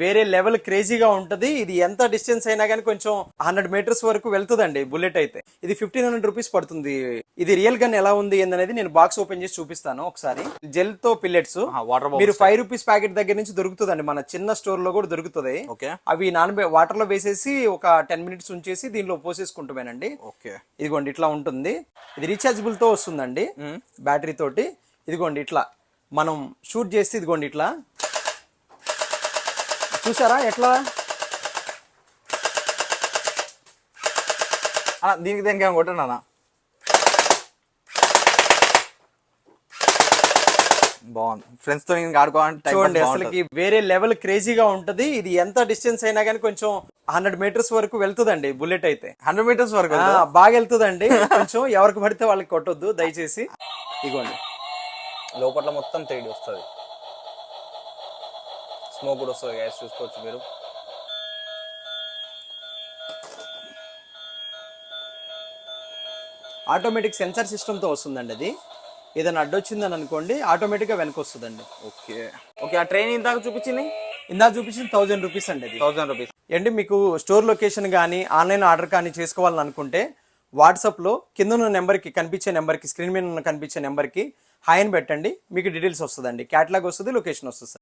వేరే లెవెల్ క్రేజీగా ఉంటది. ఇది ఎంత డిస్టెన్స్ అయినా కానీ కొంచెం 100 మీటర్స్ వరకు వెళ్తుందండి బుల్లెట్ అయితే. ఇది 1500 రూపీస్ పడుతుంది. ఇది రియల్ గన్ ఎలా ఉంది అనేది నేను బాక్స్ ఓపెన్ చేసి చూపిస్తాను ఒకసారి. జెల్ తో పిల్లెట్స్ వాటర్ మీరు 5 రూపీస్ ప్యాకెట్ దగ్గర నుంచి దొరుకుతుందండి, మన చిన్న స్టోర్ లో కూడా దొరుకుతుంది. అవి వాటర్ లో వేసేసి ఒక 10 మినిట్స్ ఉంచేసి దీనిలో పోసేసుకుంటామేనండి. ఇదిగోండి ఇట్లా ఉంటుంది. ఇది రీఛార్జబుల్ తో వస్తుందండి బ్యాటరీ తోటి. ఇదిగోండి ఇట్లా మనం షూట్ చేస్తే ఇదిగోండి ఇట్లా చూసారా ఎట్లా. దీనికి దేనికి కొట్టనా? బాగుంది. ఫ్రెండ్స్ తో ఆడుకోవాలంటే చూడండి అసలుకి వేరే లెవెల్ క్రేజీగా ఉంటది. ఇది ఎంత డిస్టెన్స్ అయినా కానీ కొంచెం 100 మీటర్స్ వరకు వెళ్తుందండి బుల్లెట్ అయితే. 100 మీటర్స్ వరకు బాగా వెళ్తుందండి. కొంచెం ఎవరికి పడితే వాళ్ళకి కొట్టొద్దు దయచేసి. ఇదిగోండి లోపల మొత్తం 3D వస్తుంది, స్మోక్ కూడా వస్తుంది. గ్యాస్ చూసుకోవచ్చు మీరు. ఆటోమేటిక్ సెన్సార్ సిస్టమ్ తో వస్తుందండి. అది ఏదైనా అడ్డొచ్చిందని అనుకోండి ఆటోమేటిక్ గా వెనక వస్తుందండి. ఓకే ఆ ట్రైన్ ఇందాక చూపించింది 1000 రూపీస్ అండి. 1000 రూపీస్ అండి. మీకు స్టోర్ లొకేషన్ కానీ ఆన్లైన్ ఆర్డర్ కానీ చేసుకోవాలని అనుకుంటే వాట్సాప్ లో కింద ఉన్న నెంబర్కి కనిపించే నెంబర్కి, స్క్రీన్ మీద కనిపించే నెంబర్కి హాయ్ అని పెట్టండి. మీకు డీటెయిల్స్ వస్తుందండి, క్యాటలాగ్ వస్తుంది, లొకేషన్ వస్తుంది.